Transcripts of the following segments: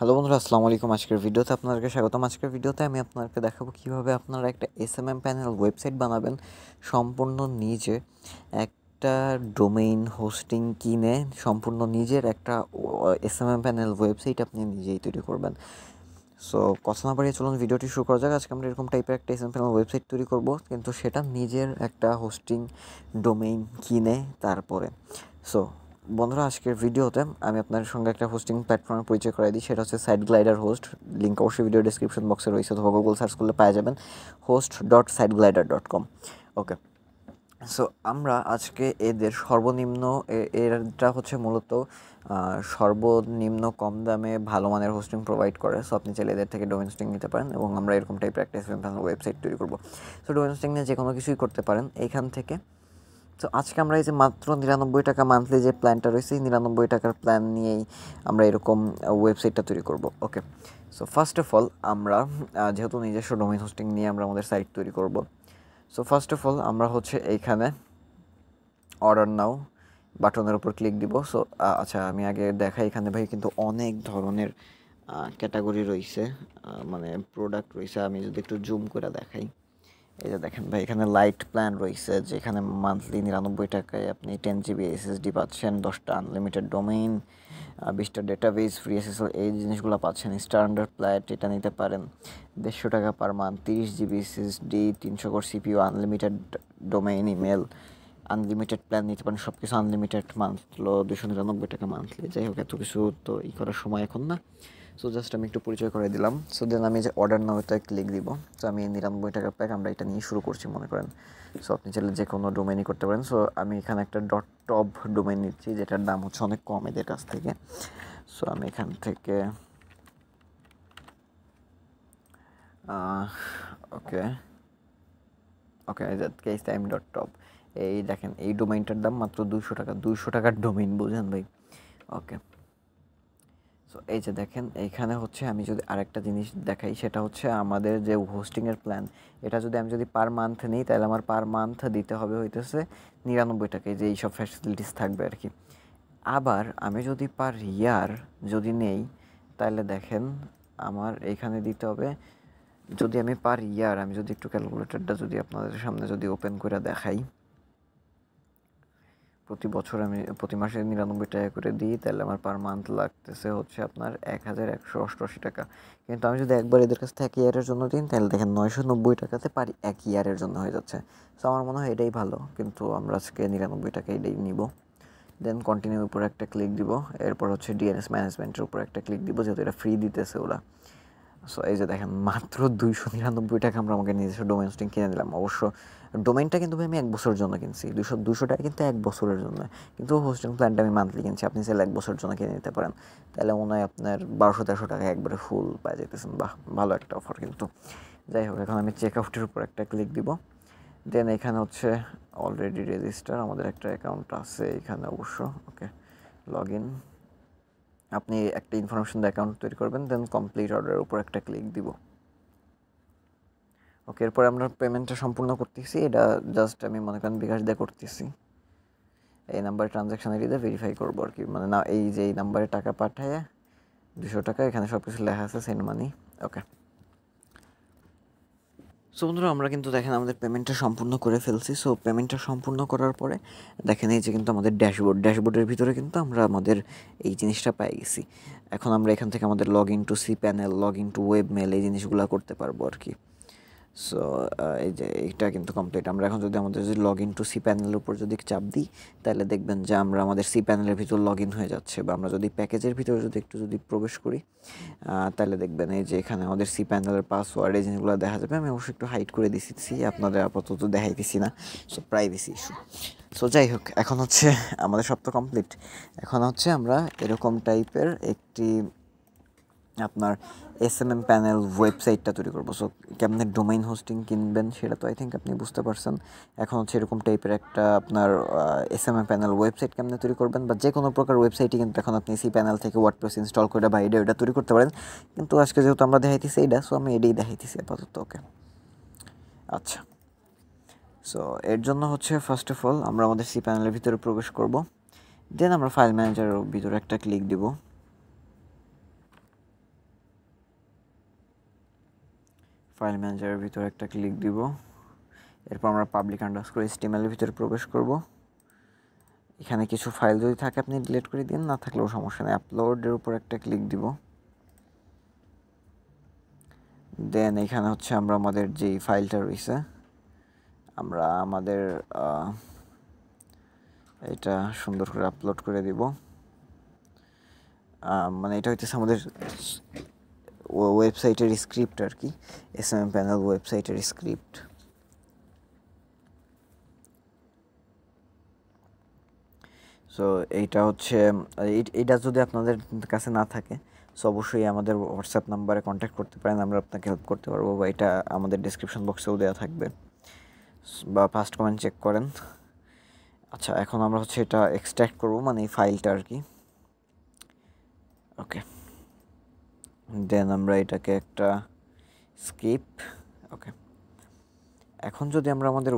Hello বন্ধুরা, আসসালামু আলাইকুম। আজকের ভিডিওতে আপনাদেরকে স্বাগতম। আজকের ভিডিওতে আমি আপনাদেরকে দেখাবো কীভাবে আপনারা একটা এসএমএম প্যানেল ওয়েবসাইট বানাবেন সম্পূর্ণ নিজে। একটা ডোমেইন হোস্টিং কিনে সম্পূর্ণ নিজের একটা এসএমএম প্যানেল ওয়েবসাইট আপনি নিজেই তৈরি করবেন। সো কথা না বাড়িয়ে চলুন ভিডিওটি শুরু করা যাক। আজকে আমরা এরকম টাইপের একটা এসএমএম প্যানেল ওয়েবসাইট তৈরি করব, কিন্তু সেটা নিজের একটা হোস্টিং ডোমেইন কিনে তারপরে। সো বন্ধুরা, আজকের ভিডিওতে আমি আপনার সঙ্গে একটা হোস্টিং প্ল্যাটফর্মের পরিচয় করাই দিই। সেটা হচ্ছে সাইটগ্লাইডার হোস্ট। লিঙ্ক অবশ্যই ভিডিও ডিসক্রিপশন বক্সে রয়েছে, অথবা গুগল সার্চ করলে পাওয়া যাবেন host.siteglider.com। ওকে, সো আমরা আজকে এদের সর্বনিম্ন এরটা হচ্ছে মূলত সর্বনিম্ন কম দামে ভালো মানের হোস্টিং প্রোভাইড করে। সো আপনি চাইলে এদের থেকে ডোমেন হোস্টিং নিতে পারেন, এবং আমরা এরকম টাইপের একটা ওয়েবসাইট তৈরি করবো। সো ডোমেন হোস্টিং নিয়ে যে কোনো কিছুই করতে পারেন এইখান থেকে। তো আজকে আমরা এই যে মাত্র 99 টাকা মান্থলি যে প্ল্যানটা রয়েছে, 99 টাকার প্ল্যান নিয়েই আমরা এরকম ওয়েবসাইটটা তৈরি করব। ওকে, সো ফার্স্ট অফ অল আমরা যেহেতু নিজস্ব ডোমেইন হোস্টিং নিয়ে আমরা আমাদের সাইট তৈরি করব, সো ফার্স্ট অফ অল আমরা হচ্ছে এইখানে অর্ডার নাও বাটনের উপর ক্লিক দিব। সো আচ্ছা, আমি আগে দেখাই, এখানে ভাই কিন্তু অনেক ধরনের ক্যাটাগরি রয়েছে, মানে প্রোডাক্ট রয়েছে। আমি যদি একটু জুম করে দেখাই, এই যে দেখেন ভাই, এখানে লাইট প্ল্যান রয়েছে, যেখানে মান্থলি 99 টাকায় আপনি 10 জিবি এসএসডি পাচ্ছেন, 10টা আনলিমিটেড ডোমেইন, 20টা ডেটাবেস, ফ্রি এসএসএল, এই জিনিসগুলো পাচ্ছেন। স্ট্যান্ডার্ড প্ল্যান এটা নিতে পারেন 150 টাকা per month, 30 GB SSD, 300 core CPU, unlimited domain, email, unlimited plan নিতে পারেন। সব কিছু আনলিমিটেড মান্থলো 299 টাকা মান্থলি। যাই হোক, এত কিছু তো করার সময় এখন না। সো জাস্ট আমি একটু পরিচয় করে দিলাম। সো দেন আমি যে অর্ডার নাও এটা ক্লিক দিব। সো আমি 99 টাকার প্যাক আমরা এটা নিয়ে শুরু করছি মনে করেন। সো আপনি চাইলে যে কোনো ডোমেইনই করতে পারেন। সো আমি এখানে একটা .top ডোমেইন নিচ্ছি, যেটার দাম হচ্ছে অনেক কম এদের কাছ থেকে। সো আমি এখান থেকে ওকে ওকে KSTime.top, এই দেখেন এই ডোমেইনটার দাম মাত্র 200 টাকা। 200 টাকার ডোমেইন, বুঝেন ভাই? ওকে, সো এই যে দেখেন এইখানে হচ্ছে আমি যদি আরেকটা জিনিস দেখাই, সেটা হচ্ছে আমাদের যে হোস্টিংয়ের প্ল্যান, এটা যদি পার মান্থ নিই, তাহলে আমার পার মান্থ দিতে হবে হইতেছে 99 টাকায়, যে এইসব ফ্যাসিলিটিস থাকবে আর কি। আবার আমি যদি পার ইয়ার নেই, তাহলে দেখেন আমার এইখানে দিতে হবে, যদি আমি পার ইয়ার, আমি যদি একটু ক্যালকুলেটরটা যদি আপনাদের সামনে যদি ওপেন করে দেখাই, প্রতি বছর আমি প্রতি মাসে 99 টাকা করে দিই, তাহলে আমার পার মান্থ লাগতেছে হচ্ছে আপনার 1188 টাকা। কিন্তু আমি যদি একবার এদের কাছ থেকে 1 ইয়ারের জন্য দিই, তাহলে দেখেন 990 টাকাতে পার 1 ইয়ারের জন্য হয়ে যাচ্ছে। সো আমার মনে হয় এটাই ভালো, কিন্তু আমরা আজকে 99 টাকা এটাই নিব। দেন কন্টিনিউর উপর একটা ক্লিক দিব, এরপর হচ্ছে ডিএনএস ম্যানেজমেন্টের উপর একটা ক্লিক দিব, যেহেতু এটা ফ্রি দিতেছে ওরা। সো এই যে দেখেন মাত্র 299 টাকা আমরা আমাকে নিজস্ব ডোমেইন হোস্টিং কিনে নিলাম। অবশ্য ডোমেইনটা কিন্তু আমি 1 বছরের জন্য কিনছি, 200 টাকা কিন্তু 1 বছরের জন্য, কিন্তু হোস্টিং প্ল্যানটা আমি মান্থলি কিনছি। আপনি চাইলে 1 বছরের জন্য কিনে নিতে পারেন, তাহলে মনে হয় আপনার 1200-1300 টাকা একবারে ফুল পাই যেতেছেন। বাহ, ভালো একটা অফার কিন্তু। যাই হোক, এখন আমি চেক আউটের উপর একটা ক্লিক দিব। দেন এখানে হচ্ছে অলরেডি রেজিস্টার, আমাদের একটা অ্যাকাউন্ট আছে এখানে অবশ্য। ওকে, লগ ইন, আপনি একটা ইনফরমেশন দিয়ে অ্যাকাউন্ট তৈরি করবেন। দেন কমপ্লিট অর্ডারের উপর একটা ক্লিক দিব। ওকে, এরপর আমরা পেমেন্টটা সম্পূর্ণ করতেছি। এটা জাস্ট আমি মনে করেন বিকাশ দিয়ে করতেছি। এই নাম্বারে ট্রানজ্যাকশন আইডি দিয়ে ভেরিফাই করবো আর কি, মানে না, এই যে এই নাম্বারে টাকা পাঠায় 200 টাকা, এখানে সব কিছু লেখা আছে সেন্ড মানি। ওকে, সো বন্ধুরা, আমরা কিন্তু দেখেন আমাদের পেমেন্টটা সম্পূর্ণ করে ফেলছি। সো পেমেন্টটা সম্পূর্ণ করার পরে দেখেন এই যে কিন্তু আমাদের ড্যাশবোর্ডের ভিতরে কিন্তু আমরা আমাদের এই জিনিসটা পাই গেছি। এখন আমরা এখান থেকে আমাদের log in to cPanel, log in to webmail, এই জিনিসগুলো করতে পারবো আর কি। সো এই যে এইটা কিন্তু কমপ্লিট। আমরা এখন যদি আমাদের লগ ইন টু cPanel-এর উপর যদি চাপ দিই, তাহলে দেখবেন যে আমরা আমাদের cPanel-এর ভিতর লগ ইন হয়ে যাচ্ছে। বা আমরা যদি প্যাকেজের ভিতরে যদি প্রবেশ করি, তাহলে দেখবেন এই যে এখানে আমাদের cPanel-এর পাসওয়ার্ড, এই জিনিসগুলো দেখা যাবে। আমি অবশ্যই একটু হাইড করে দিচ্ছি, আপনাদের আপাতত দেখাইতেছি না, সো প্রাইভেসি ইস্যু। সো যাই হোক, এখন হচ্ছে আমাদের সব তো কমপ্লিট। এখন হচ্ছে আমরা এরকম টাইপের একটি আপনার এসএমএম প্যানেল ওয়েবসাইটটা তৈরি করবো। সো কেমনে ডোমেইন হোস্টিং কিনবেন সেটা তো আই থিঙ্ক আপনি বুঝতে পারছেন। এখন হচ্ছে এরকম টাইপের একটা আপনার এসএমএম প্যানেল ওয়েবসাইট কেমনে তৈরি করবেন, বা যে কোনো প্রকার ওয়েবসাইটই কিন্তু এখন আপনি cPanel থেকে ওয়ার্ডপ্রেস ইনস্টল করে বা এটা তৈরি করতে পারেন। কিন্তু আজকে যেহেতু আমরা দেখাইতেছি এইটা, সো আমি এটাই দেখাইতেছি আপাতত। ওকে, আচ্ছা, সো এর জন্য হচ্ছে ফার্স্ট অফ অল আমরা আমাদের cPanel-এর ভিতরে প্রবেশ করব। দেন আমরা ফাইল ম্যানেজারের ভিতরে একটা ক্লিক দিব। ফাইল ম্যানেজারের ভিতরে একটা ক্লিক দিব। এরপর আমরা পাবলিক আন্ডারস্কোর HTML এর ভিতরে প্রবেশ করব। এখানে কিছু ফাইল যদি থাকে আপনি ডিলিট করে দিন, না থাকলেও সমস্যা নেই। আপলোডের উপর একটা ক্লিক দিব। দেন এখানে হচ্ছে আমরা আমাদের যেই ফাইলটা রয়েছে আমরা আমাদের এটা সুন্দর করে আপলোড করে দিব। মানে এটা হচ্ছে আমাদের ওয়েবসাইটের স্ক্রিপ্ট আর কি, SMM প্যানেল ওয়েবসাইটের স্ক্রিপ্ট। সো এইটা হচ্ছে এইটা যদি আপনাদের কাছে না থাকে সো অবশ্যই আমাদের হোয়াটসঅ্যাপ নাম্বারে কন্ট্যাক্ট করতে পারেন, আমরা আপনাকে হেল্প করতে পারবো, বা এটা আমাদের ডিসক্রিপশন বক্সেও দেওয়া থাকবে, বা ফার্স্ট কমেন্ট চেক করেন। আচ্ছা, এখন আমরা হচ্ছে এটা এক্সট্র্যাক্ট করবো, মানে এই ফাইলটা আর কি। ওকে, দেন আমরা এটাকে একটা স্কিপ। ওকে, এখন যদি আমরা আমাদের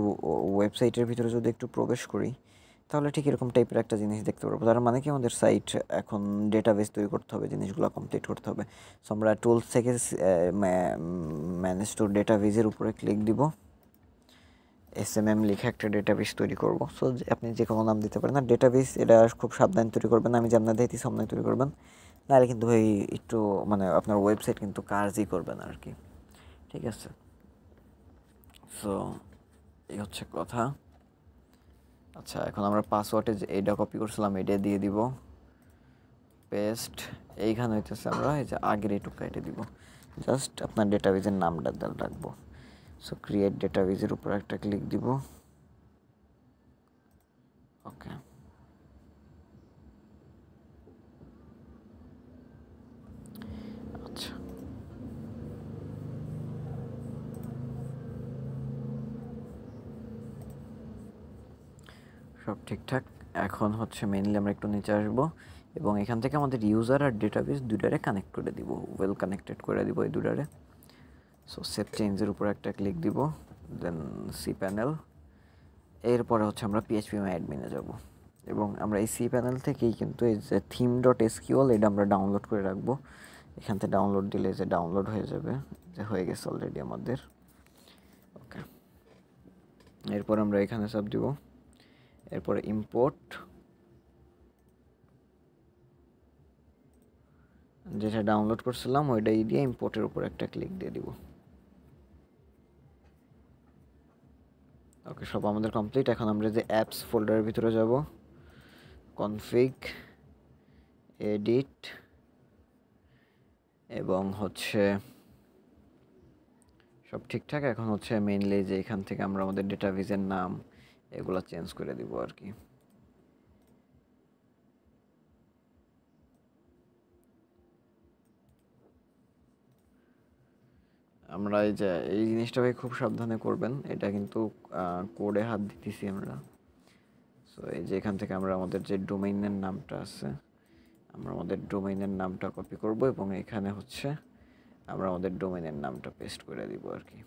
ওয়েবসাইটের ভিতরে যদি একটু প্রবেশ করি তাহলে ঠিক এরকম টাইপের একটা জিনিস দেখতে পারবো। তার মানে কি আমাদের সাইট এখন ডেটাবেস তৈরি করতে হবে, জিনিসগুলো কমপ্লিট করতে হবে। সো আমরা টুলস থেকে ম্যানেজ টু ডেটাবেজের উপরে ক্লিক দিব। SMM লিখে একটা ডেটাবেস তৈরি করব। সো আপনি যে কোনো নাম দিতে পারেন। আর ডেটাবেস এটা খুব সাবধানে তৈরি করবেন, আমি যেমন দিয়েছি সামনে তৈরি করবেন, নাহলে কিন্তু ভাই একটু মানে আপনার ওয়েবসাইট কিন্তু কাজই করবে না আর কি। ঠিক আছে, সো এই হচ্ছে কথা। আচ্ছা, এখন আমরা পাসওয়ার্ডে যে এইটা কপি করছিলাম এটা দিয়ে দিব, পেস্ট। এইখানে হইতেছে আমরা এই যে আগের এইটুকু কেটে দিব, জাস্ট আপনার ডেটাবেজের নামটা রাখবো। সো ক্রিয়েট ডেটাবেজের উপর একটা ক্লিক দিব। ওকে, আচ্ছা, সব ঠিকঠাক। এখন হচ্ছে মেইনলি আমরা একটু নিচে আসবো এবং এখান থেকে আমাদের ইউজার আর ডেটাবেস দুটারে কানেক্ট করে দিব, ওয়েল কানেক্টেড করে দিব এই দুটারে। সো সেভ চেঞ্জের উপর একটা ক্লিক দিব, দেন cPanel। এরপরে হচ্ছে আমরা PHPMyAdmin-এ যাব এবং আমরা এই cPanel থেকেই কিন্তু এই যে theme.sql এটা আমরা ডাউনলোড করে রাখবো। এখান থেকে ডাউনলোড দিলে যে ডাউনলোড হয়ে যাবে, যে হয়ে গেছে অলরেডি আমাদের। ওকে, এরপর আমরা এখানে সব দিব, এরপরে ইম্পোর্ট, যেটা ডাউনলোড করছিলাম ওইটাই দিয়ে ইম্পোর্টের উপর একটা ক্লিক দিয়ে দিব। ওকে, সব আমাদের কমপ্লিট। এখন আমরা যে অ্যাপস ফোল্ডারের ভিতরে যাব, কনফিগ, এডিট এবং হচ্ছে সব ঠিকঠাক। এখন হচ্ছে মেইনলি যে এখান থেকে আমরা আমাদের ডেটাবেজের নাম এগুলো চেঞ্জ করে দিব আর কি। আমরা এই যে এই জিনিসটা ভাই খুব সাবধানে করবেন, এটা কিন্তু কোডে হাত দিতেছি আমরা। সো এই যে এখান থেকে আমরা আমাদের যে ডোমেইনের নামটা আছে আমরা আমাদের ডোমেইনের নামটা কপি করব এবং এখানে হচ্ছে আমরা আমাদের ডোমেইনের নামটা পেস্ট করে দিব আর কি।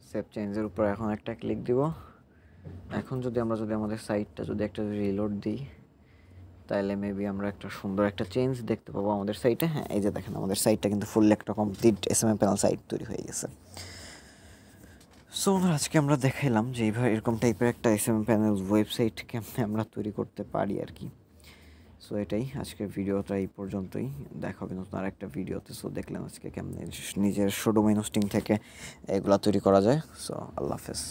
সেভ চেঞ্জের উপর এখন একটা ক্লিক দিব। এখন যদি আমাদের সাইটটা যদি একটা রিলোড দিই তাহলে মেবি আমরা একটা সুন্দর একটা চেঞ্জ দেখতে পাবো আমাদের সাইটে। হ্যাঁ, এই যে দেখেন আমাদের সাইটটা কিন্তু ফুল একটা কমপ্লিট SMM প্যানেল সাইট তৈরি হয়ে গেছে। সো আজকে আমরা দেখাইলাম যে এইভাবে এরকম টাইপের একটা SMM প্যানেল ওয়েবসাইট কেমনে আমরা তৈরি করতে পারি আর কি। সো এটাই আজকের ভিডিওটা এই পর্যন্তই, দেখা হবে নতুন আর একটা ভিডিওতে। সো দেখলেন আজকে কেমনে নিজের ডোমেইন হোস্টিং থেকে এগুলা তৈরি করা যায়। সো আল্লাহ হাফেজ।